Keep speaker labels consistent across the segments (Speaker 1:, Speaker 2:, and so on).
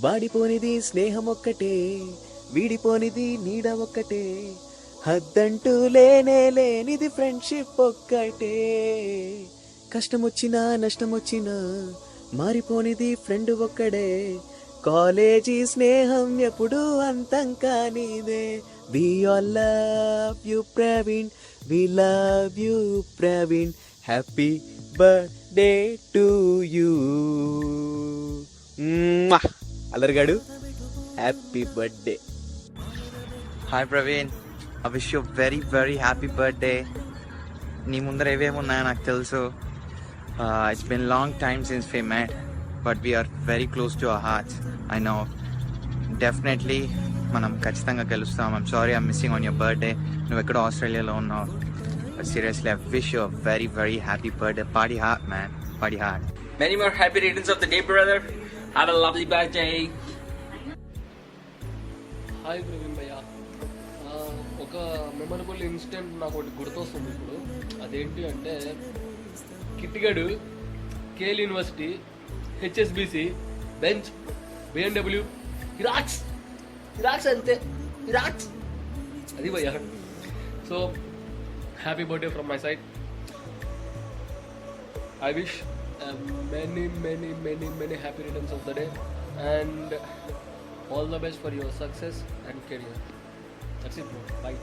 Speaker 1: వాడిపోనిది స్నేహం ఒక్కటే, వీడిపోనిది నీడ ఒక్కటే, హద్దంటూ లేనే లేనిది ఫ్రెండ్షిప్ ఒక్కటే. కష్టమొచ్చినా నష్టమొచ్చినా మారిపోనిది ఫ్రెండ్ ఒక్కడే, కాలేజీ స్నేహం ఎప్పుడు అంతం కానిదే. We all love you Praveen, we love you Praveen, happy birthday to you. అల్లరిగాడు happy birthday.
Speaker 2: Hi Praveen, I wish you very very happy birthday. నీ ముందర ఏవేమి ఉన్నాయో నాకు తెలుసు. It's been long time since we met, but we're very close to our hearts. I know definitely మనం ఖచ్చితంగా గెలుస్తాం. I'm sorry I'm missing on your birthday. నువ్వు ఎక్కడో ఆస్ట్రేలియాలో ఉన్నావు. But seriously I wish you very very happy birthday. Party hard man, party hard.
Speaker 3: Many more happy returns of the day, brother. Have a lovely birthday.
Speaker 4: Hi Praveen భయ్య, ఒక memorable incident నాకు ఒకటి గుర్తొస్తుంది ఇప్పుడు. అదేంటి అంటే, కిట్టిగడు, KL university, HSBC, bench, BMW, xerox అంతే, ఇరాక్స్ అది భయ్య. So happy birthday from my side. I wish many happy returns of the day and all the best for your success and career. That's it, bro. Bye.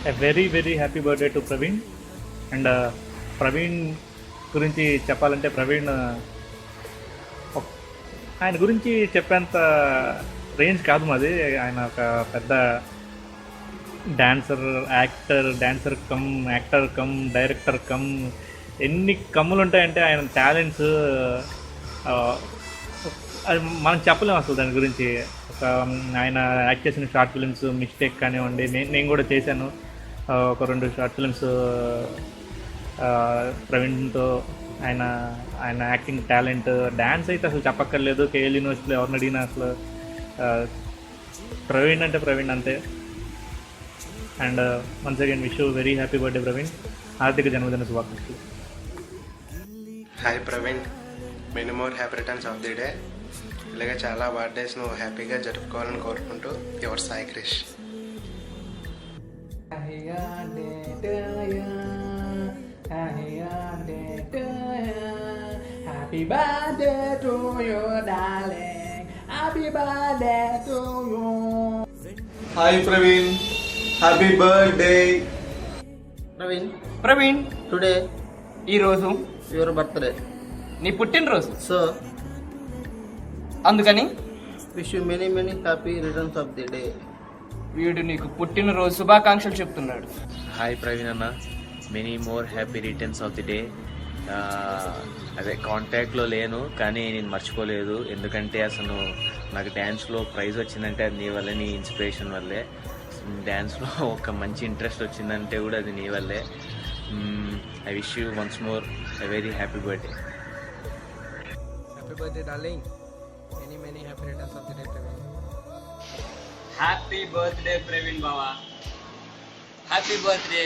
Speaker 5: A very very happy birthday to Praveen. And Praveen గురించి చెప్పాలంటే, ప్రవీణ్ ఆయన గురించి చెప్పేంత range కాదు మాది. ఆయన ఒక పెద్ద dancer come actor come director come ఎన్ని కమ్ములు ఉంటాయంటే ఆయన టాలెంట్స్ అది మనం చెప్పలేము అసలు దాని గురించి. ఒక ఆయన యాక్ట్ చేసిన షార్ట్ ఫిలిమ్స్ మిస్టేక్ కానివ్వండి, నేను కూడా చేశాను ఒక 2 షార్ట్ ఫిలిమ్స్ ప్రవీణ్తో. ఆయన యాక్టింగ్ టాలెంట్, డ్యాన్స్ అయితే అసలు చెప్పక్కర్లేదు. కేఎల్ యూనివర్సిటీలో ఎవరిని అడిగినా అసలు ప్రవీణ్ అంటే ప్రవీణ్ అంతే. And once again wish you very happy birthday Praveen. హార్దిక జన్మదిన శుభాకాంక్షలు.
Speaker 6: Hi Praveen, many more happy returns of the day. ఇలాగే చాలా బర్త్డేస్ నువ్వు హ్యాపీగా జరుపుకోవాలని కోరుకుంటూ your Sai Krish.
Speaker 7: Happy birthday to you, darling. Happy birthday to you.
Speaker 8: Hi Praveen, happy birthday.
Speaker 7: Praveen,
Speaker 8: Today
Speaker 7: ఈ రోజు
Speaker 8: your birthday.
Speaker 7: నీ పుట్టినరోజు,
Speaker 8: So
Speaker 7: అందుకని
Speaker 8: wish you many happy returns of the day.
Speaker 7: వీడు నీకు పుట్టినరోజు శుభాకాంక్షలు చెప్తున్నాడు.
Speaker 2: హాయ్ ప్రవీణ్ అన్న, many more happy returns of the day. అదే కాంటాక్ట్లో లేను, కానీ నేను మర్చిపోలేదు. ఎందుకంటే అసలు నాకు డ్యాన్స్లో ప్రైజ్ వచ్చిందంటే అది నీ వల్లే, నీ ఇన్స్పిరేషన్ వల్లే. డ్యాన్స్లో ఒక మంచి ఇంట్రెస్ట్ వచ్చిందంటే కూడా అది నీ వల్లే. I wish you once more a very happy birthday.
Speaker 8: Happy birthday darling. Many happy returns of the day Praveen.
Speaker 3: Happy birthday Praveen బావా, హ్యాపీ బర్త్డే.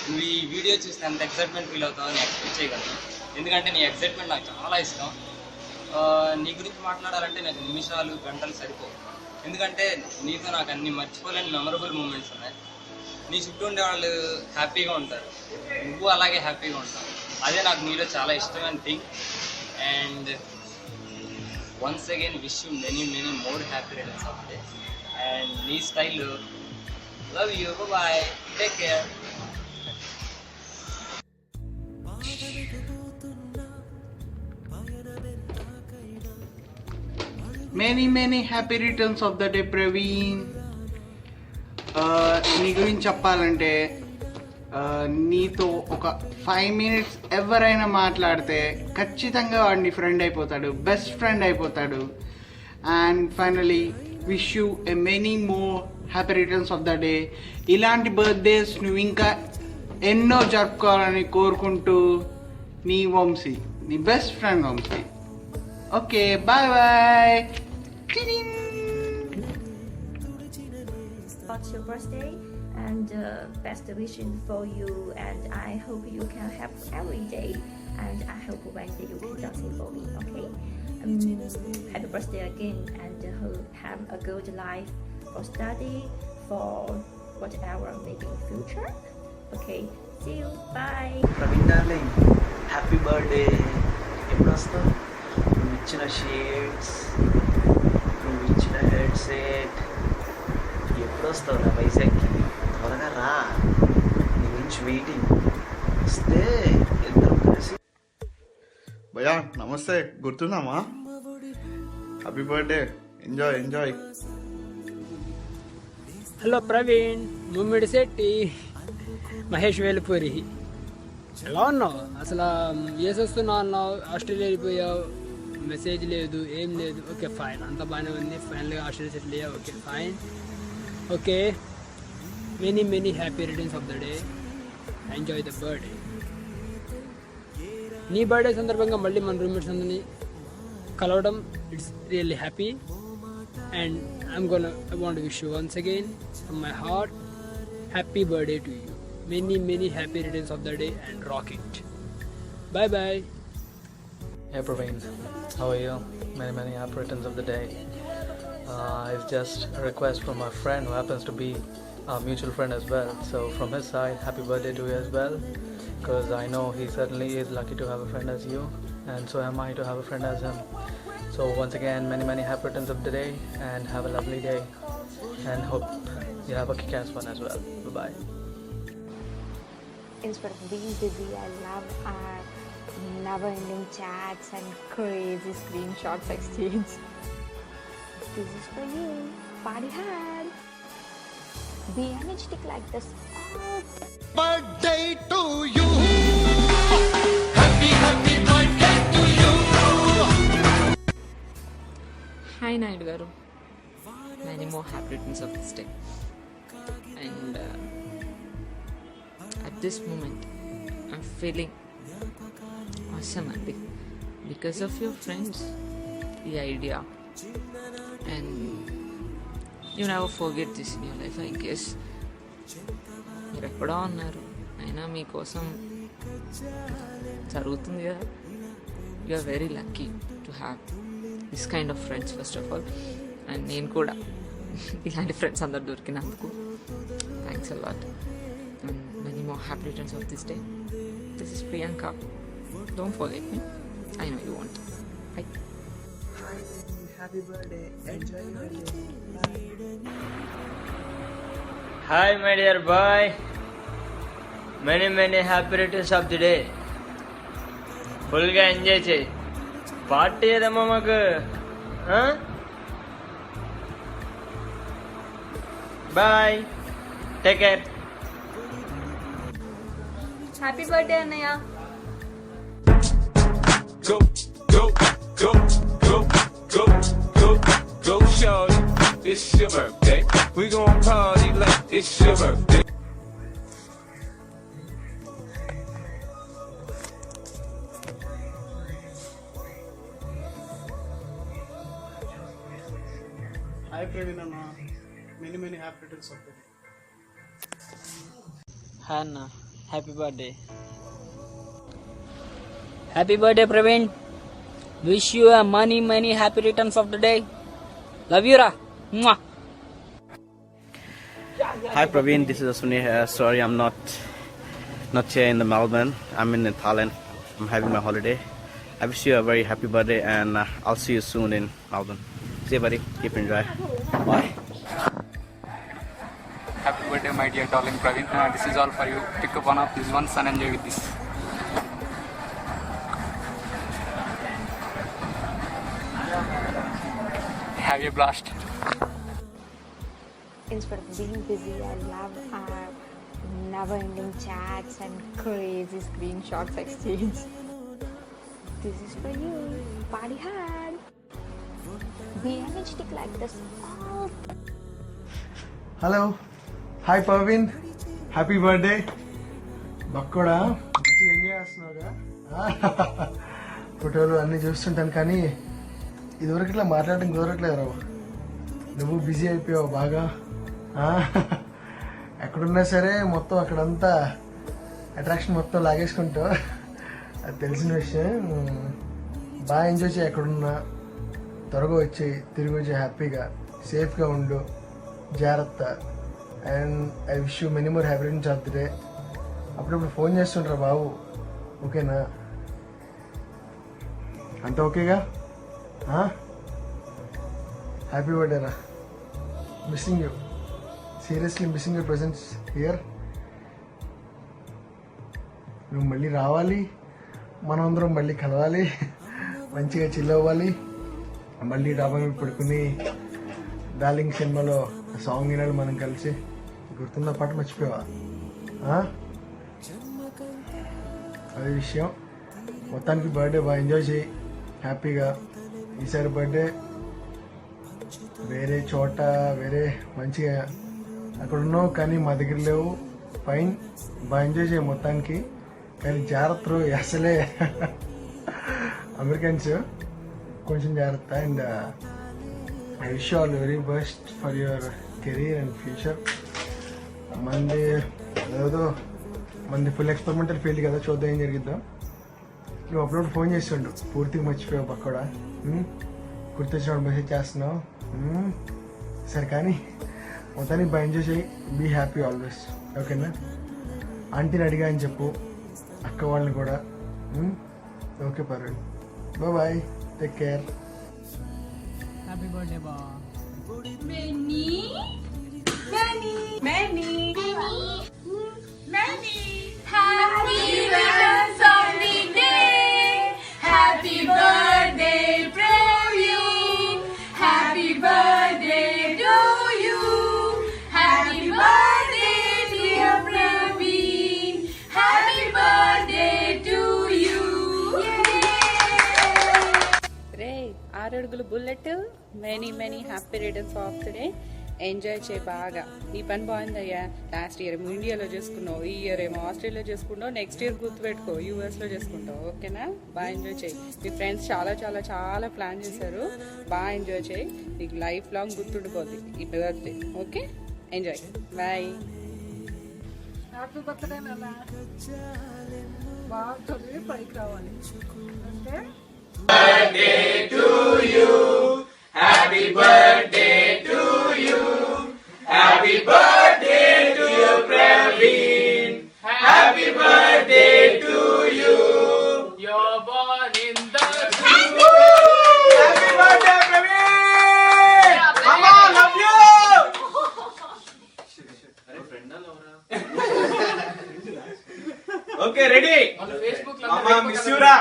Speaker 3: నువ్వు ఈ వీడియో చూస్తే అంత ఎక్సైట్మెంట్ ఫీల్ అవుతావు అని ఎక్స్పెక్ట్ చేయగలను.
Speaker 9: ఎందుకంటే నీ ఎక్సైట్మెంట్ నాకు చాలా ఇష్టం. నీ గురించి మాట్లాడాలంటే నాకు నిమిషాలు గంటలు సరిపోవు. ఎందుకంటే నీతో నాకు అన్ని మర్చిపోలేని మెమరబుల్ మూమెంట్స్ ఉన్నాయి. నీ చుట్టూ ఉండే వాళ్ళు హ్యాపీగా ఉంటారు, నువ్వు అలాగే హ్యాపీగా ఉంటావు. అదే నాకు నీలో చాలా ఇష్టమైన thing. And once again wish you many many more happy returns of day. And నీ style love you, boy, take care.
Speaker 7: Many happy returns of the day Praveen. నీ గురించి చెప్పాలంటే నీతో ఒక 5 minutes ఎవరైనా మాట్లాడితే ఖచ్చితంగా వాడు నీ ఫ్రెండ్ అయిపోతాడు, బెస్ట్ ఫ్రెండ్ అయిపోతాడు. And finally wish you a many more happy returns of the day. ఇలాంటి బర్త్డేస్ నువ్వు ఇంకా ఎన్నో జరుపుకోవాలని కోరుకుంటూ నీ వంశీ, నీ best friend Vamshi. Okay, bye bye.
Speaker 10: It's your birthday and best wishes for you, and I hope you can have every day, and I hope one day you can dancing for me. Okay, happy birthday again, and have a good life for study, for whatever maybe in future. Okay, see you, bye.
Speaker 1: Praveen darling, happy birthday. ఎప్పుడు వస్తావు? నువ్వు ఇచ్చిన shades, నువ్వు ఇచ్చిన head set, ఎప్పుడు వస్తావు నా వైజాగ్కి? త్వరగా రా, నీ గురించి వెయిటింగ్. వస్తే ఇద్దరం కలిసి.
Speaker 11: భయ్యా నమస్తే, గుర్తున్నామా? Happy birthday, enjoy.
Speaker 12: Hello Praveen, Mummidi Shetty, Mahesh Velupuri. ఎలా ఉన్నావు? అసలు వేసొస్తున్నావు అన్నావు, ఆస్ట్రేలియా వెళ్ళిపోయావు, మెసేజ్ లేదు, ఏం లేదు. ఓకే ఫైన్, అంతా బాగానే ఉంది. ఫైనల్గా ఆస్ట్రేలియా సెటిల్ అయ్యా. Okay fine. Okay, many happy returns of the day. Enjoy the birthday. నీ బర్త్డే సందర్భంగా మళ్ళీ మన రూమ్మేట్స్ అందరినీ కలవడం, it's really happy. And I want to wish you once again from my heart, happy birthday to you. Many happy returns of the day, and rock it. Bye bye.
Speaker 13: Hey Praveen, how are you? Many happy returns of the day. It's just a request from my friend who happens to be a mutual friend as well. So from his side, happy birthday to you as well, because I know he certainly is lucky to have a friend as you, and so am I to have a friend as him. So once again, many happy returns of the day, and have a lovely day, and hope you have a kick-ass one as well. Bye-bye.
Speaker 14: Instead of being busy, I love our never-ending chats and crazy screenshots exchange. This is for you. Party hard. Be energetic like this.
Speaker 15: Birthday to you. Happy birthday to you.
Speaker 16: Hi Naidu garu. Many more happy returns of this day. And at this moment, I'm feeling awesome, Andy, because of your friends, the idea, and you never forget this in your life, I guess. మీరు ఎక్కడో ఉన్నారు, అయినా మీకోసం జరుగుతుంది కదా. You are very lucky to have this kind of friends first of all. And నేను కూడా ఇలాంటి ఫ్రెండ్స్ అందరు దొరికినందుకు thanks a lot. And many more happy returns of this day. This is Priyanka. Don't forget me. I know you want. Bye.
Speaker 1: Happy birthday, enjoy your day.
Speaker 17: Hi my dear boy, many happy returns of the day. ఫుల్గా enjoy చేయి. Party ఏదమ్మా మాకు. Bye, take care.
Speaker 14: Happy birthday అన్నయ్య.
Speaker 15: Go shorty, it's your birthday. We gon' party like it's your birthday.
Speaker 18: Hi Praveen Anna, many happy returns of the day.
Speaker 12: Hi Anna, happy birthday. Happy birthday, Praveen. Wish you a many happy returns of the day. Love you, Ra. Mwah.
Speaker 19: Hi Praveen, this is Aswini here. Sorry I'm not here in the Melbourne. I'm in Thailand. I'm having my holiday. I wish you a very happy birthday and I'll see you soon in Melbourne. See you buddy. Keep enjoy. Bye.
Speaker 20: Happy birthday my dear darling Praveen. This is all for you. Pick up one of these ones and enjoy with this. Have a blast.
Speaker 14: Instead of being busy, I love our never-ending chats and crazy screenshots exchange. This is for you. Party hard. Be energetic like this all.
Speaker 18: Hello hi Parveen, happy birthday. బక్కడా మంచిగా enjoy చేస్తున్నావుగా. ఫోటోలు అన్నీ చూస్తుంటాను కానీ ఇదివరకు ఇట్లా మాట్లాడడం కుదరట్లేదు రావు. నువ్వు బిజీ అయిపోయావు బాగా. ఎక్కడున్నా సరే మొత్తం అక్కడంతా అట్రాక్షన్ మొత్తం లాగేసుకుంటావు, అది తెలిసిన విషయం. బాగా ఎంజాయ్ చేయి ఎక్కడున్నా. త్వరగా వచ్చి తిరిగి వచ్చి హ్యాపీగా సేఫ్గా ఉండు, జాగ్రత్త. And I wish you many more happy returns of the day. అప్పుడప్పుడు ఫోన్ చేస్తుంటారా బాబు, ఓకేనా? అంత ఓకేగా? హ్యాపీ బర్త్డే రా. Missing you, seriously missing your presence here. నువ్వు మళ్ళీ రావాలి, మనం అందరం మళ్ళీ కలవాలి, మంచిగా చిల్ అవ్వాలి, మళ్ళీ డాబా మీద పడుకుని డార్లింగ్ సినిమాలో సాంగ్ వినాలి మనం కలిసి. గుర్తున్న పాట మర్చిపోయావా? అదే విషయం. మొత్తానికి బర్త్డే బాగా ఎంజాయ్ చేయి హ్యాపీగా. ఈసారి బర్త్డే వేరే చోట వేరే మంచిగా అక్కడ ఉన్నావు కానీ మా దగ్గర లేవు. ఫైన్, బాగా ఎంజాయ్ చేయి మొత్తానికి. కానీ జాగ్రత్తలు అసలే అమెరికన్స్, కొంచెం జాగ్రత్త. And I wish all very best for your career and future. మంది ఫుల్ ఎక్స్పెరిమెంటల్ ఫీల్డ్ కదా, చూద్దాం ఏం జరిగిద్దాం. నువ్వు అప్పుడప్పుడు ఫోన్ చేస్తుండు, పూర్తిగా మర్చిపోయావు పక్కడ. గుర్తొచ్చినప్పుడు మెసేజ్ చేస్తున్నావు. సరే కానీ మొత్తానికి బాగా ఎంజాయ్ చేయి, బీ హ్యాపీ ఆల్వేస్, ఓకేనా? ఆంటీని అడిగా అని చెప్పు, అక్క వాళ్ళని కూడా. ఓకే పర్వాలేదు, bye, take care.
Speaker 12: Happy birthday బా.
Speaker 21: Happy returns of the day. Happy birthday to you. Happy birthday to you. Happy birthday dear Praveen. Happy birthday to you.
Speaker 22: రే 6 అడుగుల bullet. Many happy returns of the day. Enjoy చేయి బాగా. నీ పని బాగుందయ్యా. Last year ఏమో ఇండియాలో చేసుకున్నావు, ఈ year ఏమో ఆస్ట్రేలియాలో చేసుకుంటావు, నెక్స్ట్ ఇయర్ గుర్తుపెట్టుకో యూఎస్లో చేసుకుంటావు, ఓకేనా? బాగా ఎంజాయ్ చేయి. మీ ఫ్రెండ్స్ చాలా ప్లాన్ చేశారు, బాగా ఎంజాయ్ చేయి. నీకు లైఫ్ లాంగ్ గుర్తుండిపోద్ది ఈ birthday, okay? Enjoy, bye.
Speaker 23: Happy birthday నాన్న, బాగా చదివి పైకి రావాలి. Okay?
Speaker 21: Birthday to you. Happy birthday to you. Happy birthday to you, Praveen. Happy birthday to you. You're born in the Happy birthday, Praveen. Mama, love you.
Speaker 2: Okay, ready? Mama, miss you ra.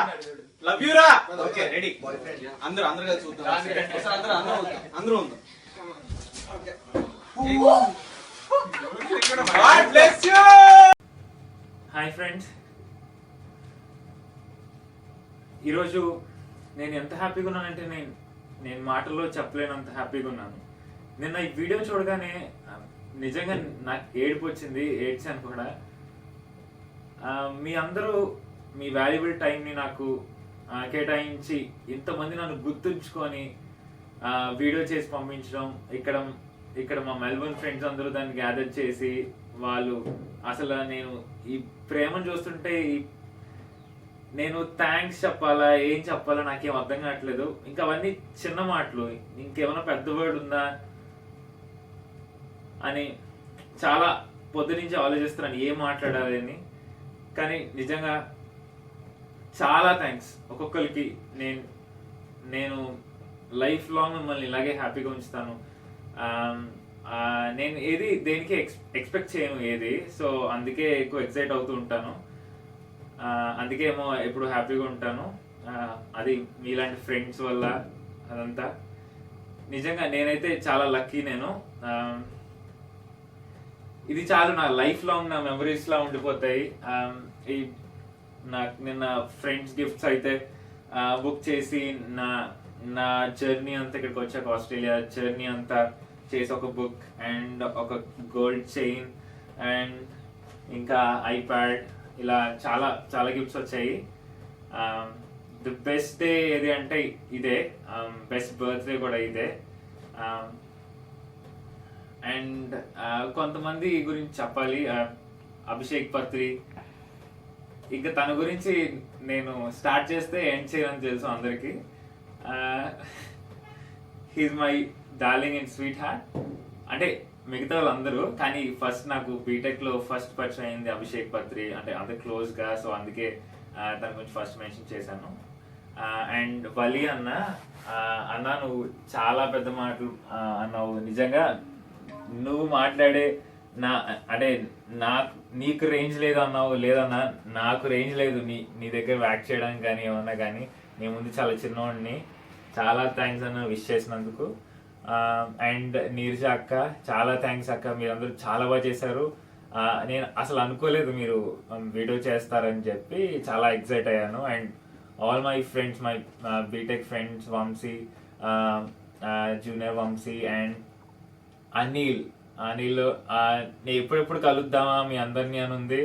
Speaker 2: Love you ra. Okay, ready? అందరూ కలిసి చూద్దాం. అందరూ ఉందాం. God bless you.
Speaker 24: Hi friends, ఈరోజు నేను ఎంత హ్యాపీగా ఉన్నానంటే నేను మాటల్లో చెప్పలేనంత హ్యాపీగా ఉన్నాను. నిన్న ఈ వీడియో చూడగానే నిజంగా నాకు ఏడుపు వచ్చింది, ఏడ్చాను కూడా. మీ అందరూ మీ వాల్యుబుల్ టైంని నాకు కేటాయించి ఇంతమంది నన్ను గుర్తుంచుకొని వీడియో చేసి పంపించడం, ఇక్కడ మా మెల్బోర్న్ ఫ్రెండ్స్ అందరూ దాన్ని గ్యాదర్ చేసి, వాళ్ళు అసలు నేను ఈ ప్రేమను చూస్తుంటే నేను థ్యాంక్స్ చెప్పాలా ఏం చెప్పాలా నాకేం అర్థం కావట్లేదు. ఇంకా అవన్నీ చిన్న మాటలు, ఇంకేమైనా పెద్ద వర్డ్ ఉందా అని చాలా పొద్దు నుంచి ఆలోచిస్తున్నాను ఏం మాట్లాడాలి అని. కానీ నిజంగా చాలా థ్యాంక్స్ ఒక్కొక్కరికి. నేను లైఫ్ లాంగ్ మిమ్మల్ని ఇలాగే హ్యాపీగా ఉంచుతాను. నేను దేనికి ఎక్స్పెక్ట్ చేయను ఏది, సో అందుకే ఎక్కువ ఎక్సైట్ అవుతూ ఉంటాను. అందుకే ఏమో ఎప్పుడు హ్యాపీగా ఉంటాను. అది మీలాంటి ఫ్రెండ్స్ వల్ల అదంతా. నిజంగా నేనైతే చాలా లక్కీ. నేను ఇది చాలు, నా లైఫ్ లాంగ్ నా మెమరీస్ లా ఉండిపోతాయి. నాకు నిన్న ఫ్రెండ్స్ గిఫ్ట్స్ అయితే బుక్ చేసి నా జర్నీ అంతా ఇక్కడికి వచ్చాక ఆస్ట్రేలియా జర్నీ అంతా చేసి ఒక బుక్ అండ్ ఒక గోల్డ్ చైన్ అండ్ ఇంకా ఐప్యాడ్, ఇలా చాలా చాలా గిఫ్ట్స్ వచ్చాయి. ది బెస్ట్ డే ఏది అంటే ఇదే, బెస్ట్ బర్త్డే కూడా ఇదే. అండ్ కొంతమంది గురించి చెప్పాలి. అభిషేక్ పత్రి, ఇంకా తన గురించి నేను స్టార్ట్ చేస్తే ఎండ్ చేయని తెలుసు అందరికి. He's my darling and sweetheart. అంటే మిగతా వాళ్ళందరూ, కానీ ఫస్ట్ నాకు బీటెక్ లో ఫస్ట్ పరిచయం అయింది అభిషేక్ పత్రి, అంటే అంత క్లోజ్ గా, సో అందుకే తన గురించి ఫస్ట్ మెన్షన్ చేశాను. అండ్ వలి అన్న నువ్వు చాలా పెద్ద మాటలు అన్నావు. నిజంగా నువ్వు మాట్లాడే అంటే నీకు రేంజ్ లేదు అన్నావు. లేదన్నా, నాకు రేంజ్ లేదు నీ దగ్గర వ్యాక్ చేయడానికి కానీ ఏమన్నా కానీ. నీ ముందు చాలా చిన్నవాడిని. చాలా థ్యాంక్స్ అన్న విష్ చేసినందుకు. అండ్ నీరజ అక్క, చాలా థ్యాంక్స్ అక్క, మీరందరూ చాలా బాగా చేశారు. నేను అసలు అనుకోలేదు మీరు వీడియో చేస్తారని చెప్పి, చాలా ఎక్సైట్ అయ్యాను. And all my friends, my BTech friends, Vamshi, junior Vamshi and Anil నేను ఎప్పుడెప్పుడు కలుద్దామా మీ అందరినీ అని ఉంది.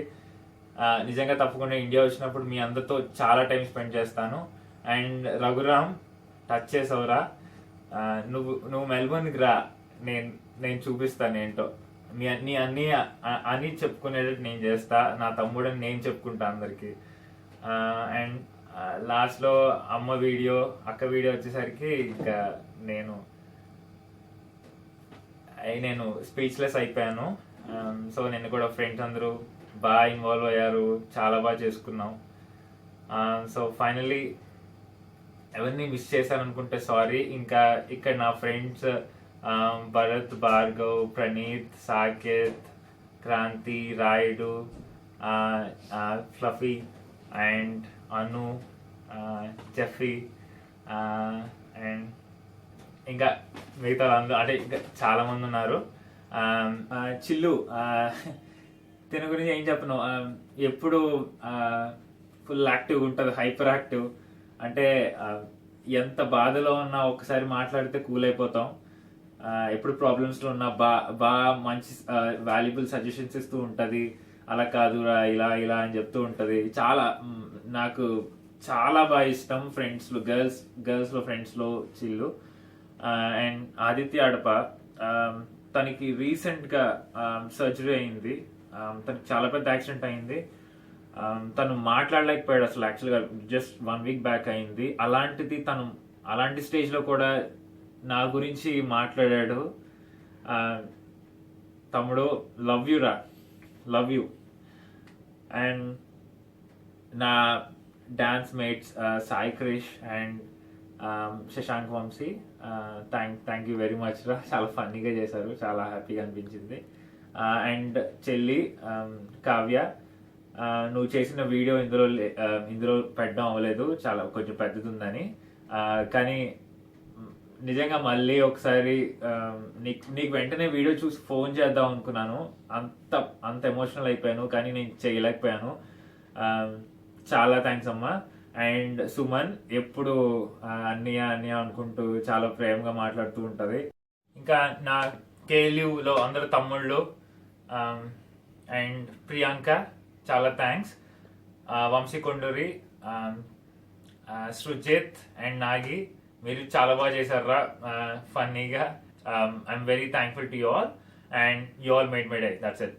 Speaker 24: నిజంగా తప్పకుండా ఇండియా వచ్చినప్పుడు మీ అందరితో చాలా టైం స్పెండ్ చేస్తాను. అండ్ రఘురామ్, టచ్ చేసావురా, నువ్వు మెల్బోర్న్కి రా, నేను చూపిస్తాను ఏంటో. నీ అన్ని చెప్పుకునేటట్టు నేను చేస్తా. నా తమ్ముడని నేను చెప్పుకుంటా అందరికి. అండ్ లాస్ట్లో అమ్మ వీడియో, అక్క వీడియో వచ్చేసరికి ఇంకా నేను స్పీచ్లెస్ అయిపోయాను. సో నేను కూడా ఫ్రెండ్స్ అందరూ బాగా ఇన్వాల్వ్ అయ్యారు, చాలా బాగా చేసుకున్నాం. సో ఫైనలీ ఎవరిని మిస్ చేశాను అనుకుంటే సారీ. ఇంకా ఇక్కడ నా friends Bharath, Bhargav, Praneeth, Saketh, Kranthi, Rayudu, Fluffy and Anu, Jeffrey and ఇంకా మిగతా అందరూ, అంటే ఇంకా చాలా మంది ఉన్నారు. చిల్లు, తిన గురించి ఏం చెప్పను, ఎప్పుడు ఫుల్ యాక్టివ్గా ఉంటుంది, హైపర్ యాక్టివ్. అంటే ఎంత బాధలో ఉన్నా ఒక్కసారి మాట్లాడితే కూల్ అయిపోతాం. ఎప్పుడు ప్రాబ్లమ్స్లో ఉన్నా బాగా మంచి వాల్యుబుల్ సజెషన్స్ ఇస్తూ ఉంటుంది. అలా కాదురా, ఇలా ఇలా అని చెప్తూ ఉంటుంది. చాలా నాకు చాలా బాగా ఇష్టం ఫ్రెండ్స్లో, గర్ల్స్లో ఫ్రెండ్స్లో చిల్లు. అండ్ ఆదిత్య అడప, తనకి రీసెంట్గా సర్జరీ అయింది. తనకి చాలా పెద్ద యాక్సిడెంట్ అయింది. తను మాట్లాడలేకపోయాడు అసలు. యాక్చువల్గా జస్ట్ 1 వీక్ బ్యాక్ అయింది. అలాంటిది తను అలాంటి స్టేజ్లో కూడా నా గురించి మాట్లాడాడు. తమ్ముడు, లవ్ యూ రా, లవ్ యూ. అండ్ నా dance mates Sai Krish and Shashank Vamshi, thank you very much రా, చాలా ఫన్నీగా చేశారు, చాలా హ్యాపీగా అనిపించింది. అండ్ చెల్లి కావ్య, నువ్వు చేసిన వీడియో ఇందులో పెట్టడం అవ్వలేదు, చాలా కొంచెం పెద్దది ఉందని. కానీ నిజంగా మళ్ళీ ఒకసారి నీకు వెంటనే వీడియో చూసి ఫోన్ చేద్దాం అనుకున్నాను. అంత ఎమోషనల్ అయిపోయాను, కానీ నేను చేయలేకపోయాను. చాలా థ్యాంక్స్ అమ్మా. అండ్ సుమన్ ఎప్పుడు అన్నయ్య అనుకుంటూ చాలా ప్రేమగా మాట్లాడుతూ ఉంటుంది. ఇంకా నా కేలివ్లో అందరు తమ్ముళ్ళు. అండ్ ప్రియాంక, చాలా థ్యాంక్స్. వంశీ కొండూరి, సృజిత్ అండ్ నాగి, మీరు చాలా బాగా చేశారా ఫన్నీగా. I'm very thankful to you all and you all made my day. That's it.